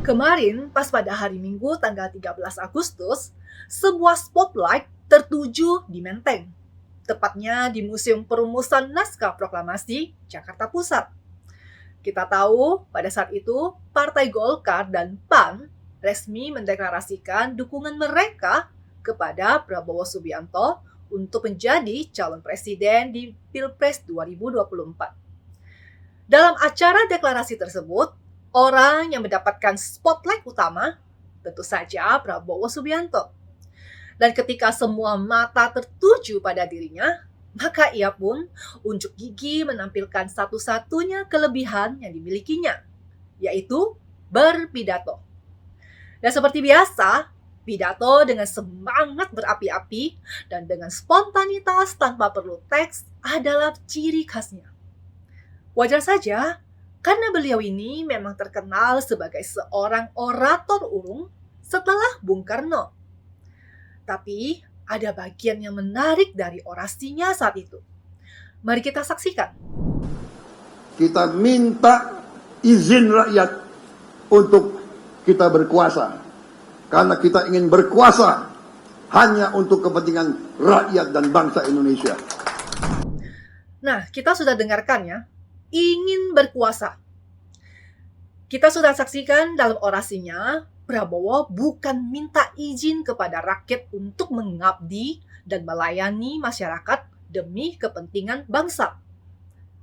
Kemarin, pas pada hari Minggu tanggal 13 Agustus, sebuah spotlight tertuju di Menteng, tepatnya di Museum Perumusan Naskah Proklamasi, Jakarta Pusat. Kita tahu pada saat itu Partai Golkar dan PAN resmi mendeklarasikan dukungan mereka kepada Prabowo Subianto untuk menjadi calon presiden di Pilpres 2024. Dalam acara deklarasi tersebut, orang yang mendapatkan spotlight utama tentu saja Prabowo Subianto. Dan ketika semua mata tertuju pada dirinya, maka ia pun unjuk gigi menampilkan satu-satunya kelebihan yang dimilikinya, yaitu berpidato. Dan seperti biasa, pidato dengan semangat berapi-api dan dengan spontanitas tanpa perlu teks adalah ciri khasnya. Wajar saja, karena beliau ini memang terkenal sebagai seorang orator ulung setelah Bung Karno. Tapi ada bagian yang menarik dari orasinya saat itu. Mari kita saksikan. Kita minta izin rakyat untuk kita berkuasa. Karena kita ingin berkuasa hanya untuk kepentingan rakyat dan bangsa Indonesia. Nah, kita sudah dengarkan ya. Ingin berkuasa. Kita sudah saksikan dalam orasinya, Prabowo bukan minta izin kepada rakyat untuk mengabdi dan melayani masyarakat demi kepentingan bangsa.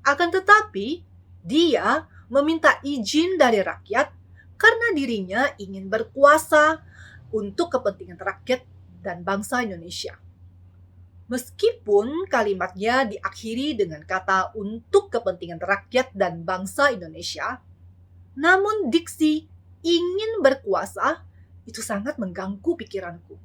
Akan tetapi, dia meminta izin dari rakyat karena dirinya ingin berkuasa untuk kepentingan rakyat dan bangsa Indonesia. Meskipun kalimatnya diakhiri dengan kata untuk kepentingan rakyat dan bangsa Indonesia, namun diksi ingin berkuasa itu sangat mengganggu pikiranku.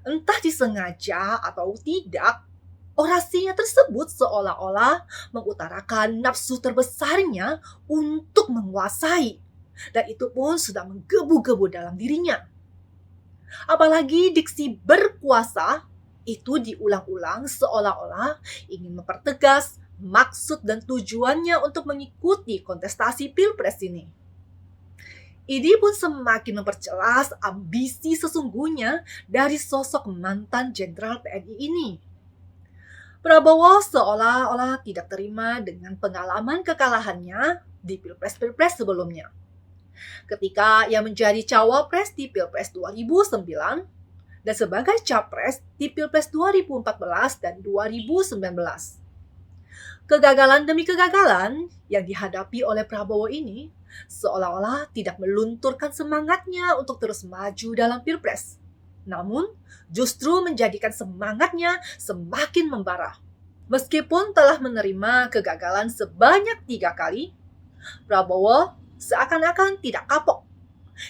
Entah disengaja atau tidak, orasinya tersebut seolah-olah mengutarakan nafsu terbesarnya untuk menguasai, dan itu pun sudah menggebu-gebu dalam dirinya. Apalagi diksi berkuasa itu diulang-ulang seolah-olah ingin mempertegas maksud dan tujuannya untuk mengikuti kontestasi Pilpres ini. Ini pun semakin memperjelas ambisi sesungguhnya dari sosok mantan Jenderal TNI ini. Prabowo seolah-olah tidak terima dengan pengalaman kekalahannya di Pilpres-Pilpres sebelumnya. Ketika ia menjadi cawapres di Pilpres 2009 dan sebagai capres di Pilpres 2014 dan 2019. Kegagalan demi kegagalan yang dihadapi oleh Prabowo ini seolah-olah tidak melunturkan semangatnya untuk terus maju dalam Pilpres. Namun, justru menjadikan semangatnya semakin membara. Meskipun telah menerima kegagalan sebanyak 3 kali, Prabowo seakan-akan tidak kapok.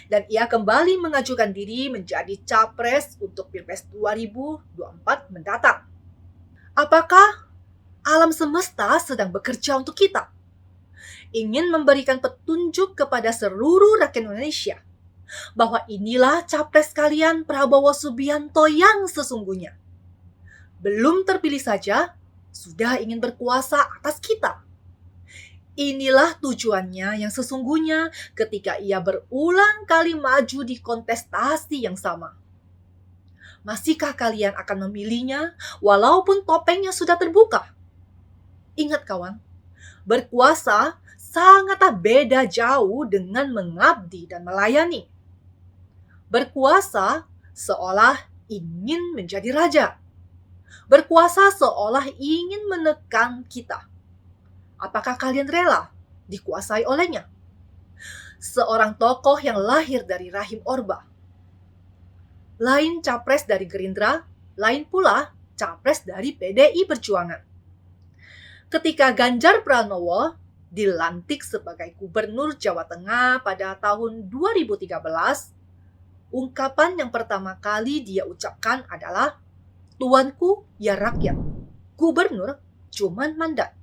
Dan ia kembali mengajukan diri menjadi capres untuk Pilpres 2024 mendatang. Apakah alam semesta sedang bekerja untuk kita? Ingin memberikan petunjuk kepada seluruh rakyat Indonesia bahwa inilah capres kalian Prabowo Subianto yang sesungguhnya. Belum terpilih saja, sudah ingin berkuasa atas kita. Inilah tujuannya yang sesungguhnya ketika ia berulang kali maju di kontestasi yang sama. Masihkah kalian akan memilihnya walaupun topengnya sudah terbuka? Ingat kawan, berkuasa sangatlah beda jauh dengan mengabdi dan melayani. Berkuasa seolah ingin menjadi raja. Berkuasa seolah ingin menekan kita. Apakah kalian rela dikuasai olehnya? Seorang tokoh yang lahir dari rahim Orba. Lain capres dari Gerindra, lain pula capres dari PDI Perjuangan. Ketika Ganjar Pranowo dilantik sebagai Gubernur Jawa Tengah pada tahun 2013, ungkapan yang pertama kali dia ucapkan adalah, "Tuanku ya rakyat, gubernur cuman mandat."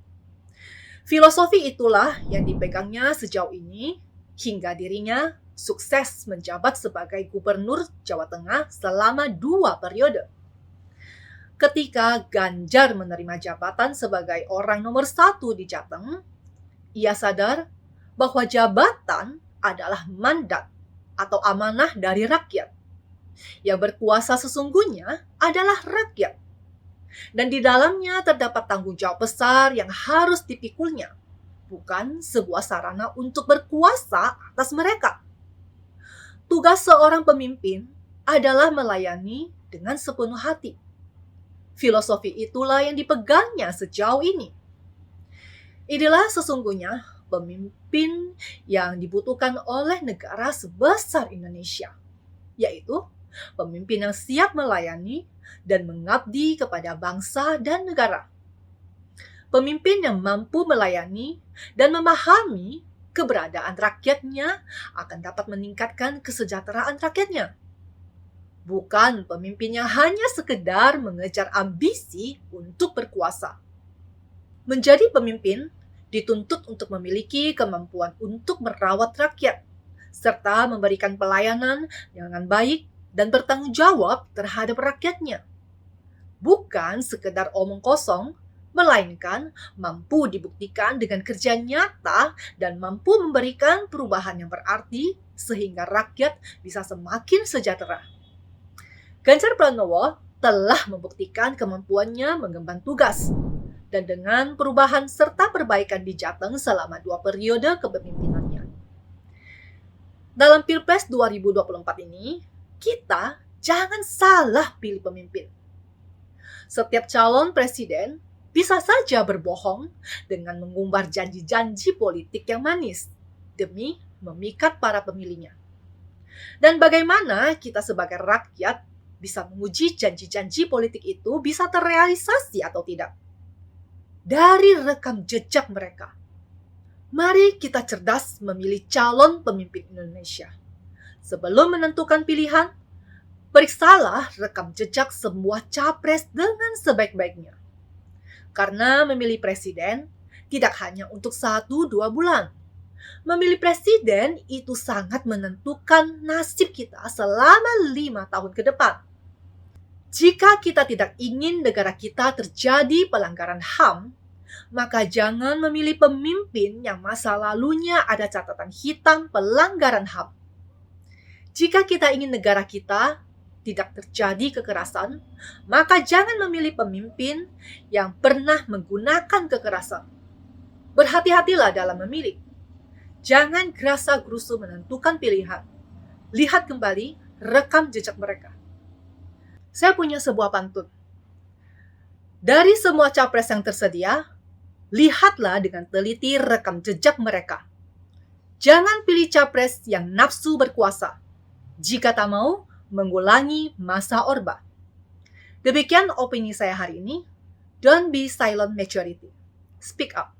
Filosofi itulah yang dipegangnya sejauh ini hingga dirinya sukses menjabat sebagai Gubernur Jawa Tengah selama 2 periode. Ketika Ganjar menerima jabatan sebagai orang nomor 1 di Jateng, ia sadar bahwa jabatan adalah mandat atau amanah dari rakyat. Yang berkuasa sesungguhnya adalah rakyat. Dan di dalamnya terdapat tanggung jawab besar yang harus dipikulnya, bukan sebuah sarana untuk berkuasa atas mereka. Tugas seorang pemimpin adalah melayani dengan sepenuh hati. Filosofi itulah yang dipegangnya sejauh ini. Inilah sesungguhnya pemimpin yang dibutuhkan oleh negara sebesar Indonesia, yaitu pemimpin yang siap melayani dan mengabdi kepada bangsa dan negara. Pemimpin yang mampu melayani dan memahami keberadaan rakyatnya akan dapat meningkatkan kesejahteraan rakyatnya. Bukan pemimpin yang hanya sekedar mengejar ambisi untuk berkuasa. Menjadi pemimpin dituntut untuk memiliki kemampuan untuk merawat rakyat, serta memberikan pelayanan dengan baik dan bertanggung jawab terhadap rakyatnya. Bukan sekedar omong kosong, melainkan mampu dibuktikan dengan kerja nyata dan mampu memberikan perubahan yang berarti sehingga rakyat bisa semakin sejahtera. Ganjar Pranowo telah membuktikan kemampuannya mengemban tugas, dan dengan perubahan serta perbaikan di Jateng selama 2 periode kepemimpinannya. Dalam Pilpres 2024 ini, kita jangan salah pilih pemimpin. Setiap calon presiden bisa saja berbohong dengan mengumbar janji-janji politik yang manis demi memikat para pemilihnya. Dan bagaimana kita sebagai rakyat bisa menguji janji-janji politik itu bisa terrealisasi atau tidak? Dari rekam jejak mereka. Mari kita cerdas memilih calon pemimpin Indonesia. Sebelum menentukan pilihan, periksalah rekam jejak semua capres dengan sebaik-baiknya. Karena memilih presiden tidak hanya untuk 1-2 bulan. Memilih presiden itu sangat menentukan nasib kita selama 5 tahun ke depan. Jika kita tidak ingin negara kita terjadi pelanggaran HAM, maka jangan memilih pemimpin yang masa lalunya ada catatan hitam pelanggaran HAM. Jika kita ingin negara kita tidak terjadi kekerasan, maka jangan memilih pemimpin yang pernah menggunakan kekerasan. Berhati-hatilah dalam memilih. Jangan gerasa-gerusu menentukan pilihan. Lihat kembali rekam jejak mereka. Saya punya sebuah pantun. Dari semua capres yang tersedia, lihatlah dengan teliti rekam jejak mereka. Jangan pilih capres yang nafsu berkuasa, jika tak mau mengulangi masa Orba. Demikian opini saya hari ini. Don't be silent majority. Speak up.